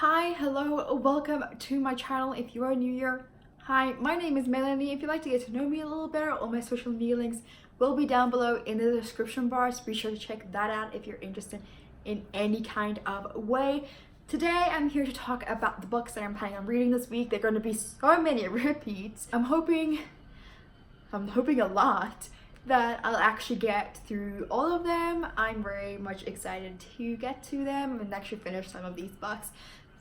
Hi, hello, welcome to my channel if you are new here. Hi, my name is Melleny. If you'd like to get to know me a little better, all my social media links will be down below in the description bar, so be sure to check that out if you're interested in any kind of way. Today I'm here to talk about the books that I'm planning on reading this week. There are going to be so many repeats. I'm hoping a lot that I'll actually get through all of them. I'm very much excited to get to them and actually finish some of these books.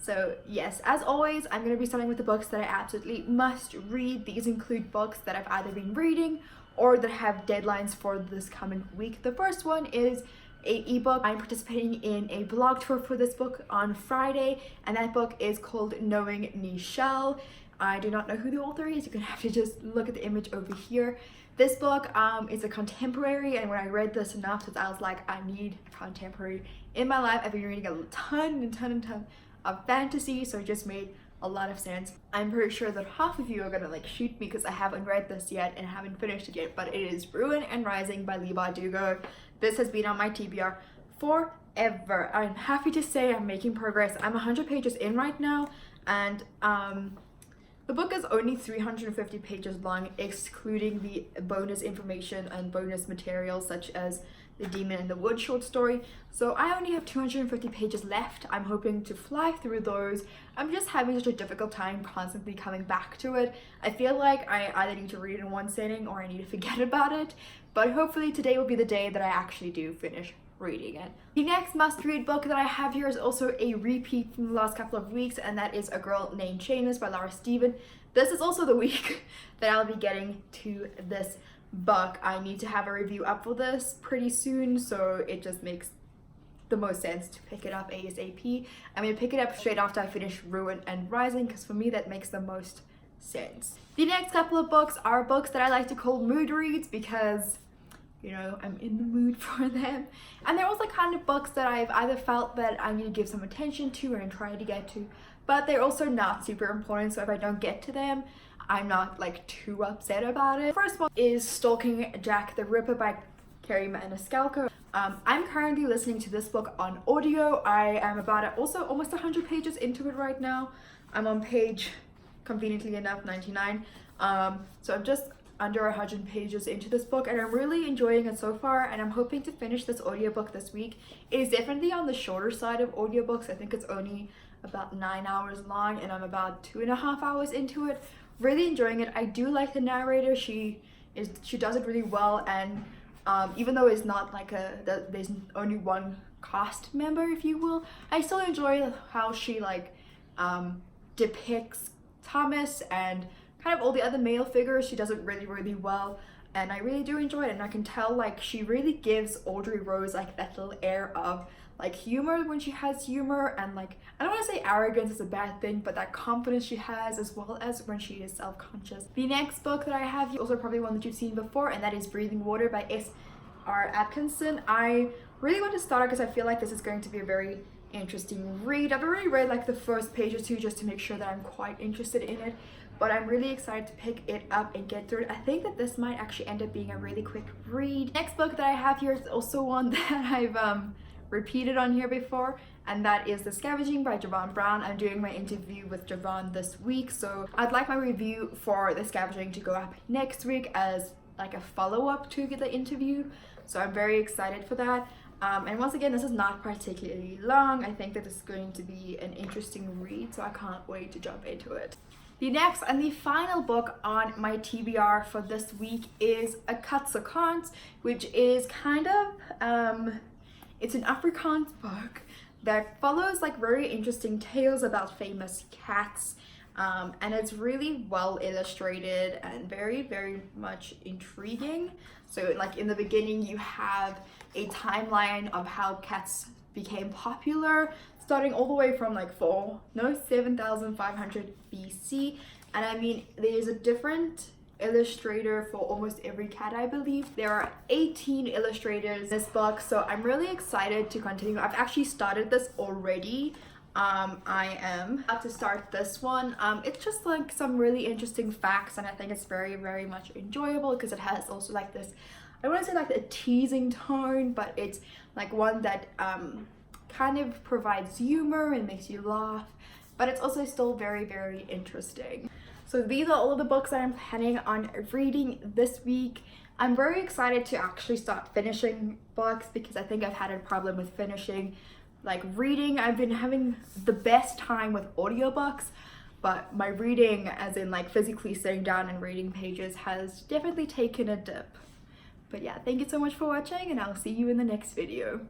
So yes, as always, I'm going to be starting with the books that I absolutely must read. These include books that I've either been reading or that have deadlines for this coming week. The first one is an ebook. I'm participating in a blog tour for this book on Friday, and that book is called Knowing Nichelle. I do not know who the author is. You're gonna have to just look at the image over here. This book is a contemporary, and when I read the synopsis, I was like, I need a contemporary in my life. I've been reading a ton of fantasy, so it just made a lot of sense. I'm pretty sure that half of you are gonna shoot me because I haven't read this yet and haven't finished it yet, but it is Ruin and Rising by Leigh Bardugo. This has been on my TBR forever. I'm happy to say I'm making progress. I'm 100 pages in right now, and the book is only 350 pages long, excluding the bonus information and bonus materials such as the Demon in the Wood short story. So I only have 250 pages left. I'm hoping to fly through those. I'm just having such a difficult time constantly coming back to it. I feel like I either need to read it in one sitting or I need to forget about it. But hopefully today will be the day that I actually do finish reading it. The next must-read book that I have here is also a repeat from the last couple of weeks, and that is A Girl Named Shameless by Laura Stephen. This is also the week that I'll be getting to this book. I need to have a review up for this pretty soon, so it just makes the most sense to pick it up ASAP. I'm gonna pick it up straight after I finish Ruin and Rising, because for me that makes the most sense. The next couple of books are books that I like to call mood reads because, you know, I'm in the mood for them. And they're also kind of books that I've either felt that I need to give some attention to and try to get to, but they're also not super important, so if I don't get to them, I'm not too upset about it. First one is Stalking Jack the Ripper by Carrie Maniscalco. I'm currently listening to this book on audio. I am about also almost 100 pages into it right now. I'm on page, conveniently enough, 99. So I'm just under 100 pages into this book, and I'm really enjoying it so far, and I'm hoping to finish this audiobook this week. It is definitely on the shorter side of audiobooks. I think it's only about 9 hours long, and I'm about 2.5 hours into it. Really enjoying it. I do like the narrator. She does it really well, and even though it's not there's only one cast member, if you will, I still enjoy how she depicts Thomas and kind of all the other male figures. She does it really well, and I really do enjoy it. And I can tell she really gives Audrey Rose that little air of humor when she has humor, and I don't want to say arrogance is a bad thing, but that confidence she has, as well as when she is self-conscious. The next book that I have here, also probably one that you've seen before, and that is Breathing Water by S.R. Atkinson. I really want to start it because I feel like this is going to be a very interesting read. I've already read the first page or two just to make sure that I'm quite interested in it, but I'm really excited to pick it up and get through it. I think that this might actually end up being a really quick read. Next book that I have here is also one that I've repeated on here before, and that is The Scavenging by Javon Brown. I'm doing my interview with Javon this week, so I'd like my review for The Scavenging to go up next week as a follow-up to the interview, so I'm very excited for that. And once again, this is not particularly long. I think that this is going to be an interesting read, so I can't wait to jump into it. The next and the final book on my TBR for this week is A Katzekant, which is kind of it's an Afrikaans book that follows very interesting tales about famous cats, and it's really well illustrated and very much intriguing. So in the beginning you have a timeline of how cats became popular, starting all the way from 7,500 BC, and I mean there's a different illustrator for almost every cat, I believe. There are 18 illustrators in this book, so I'm really excited to continue. I've actually started this already. I am about to start this one. It's just some really interesting facts, and I think it's very much enjoyable because it has also this, I don't want to say a teasing tone, but it's one that kind of provides humor and makes you laugh, but it's also still very, very interesting. So these are all of the books that I'm planning on reading this week. I'm very excited to actually start finishing books because I think I've had a problem with finishing like reading. I've been having the best time with audiobooks, but my reading, as in like physically sitting down and reading pages, has definitely taken a dip. But yeah, thank you so much for watching, and I'll see you in the next video.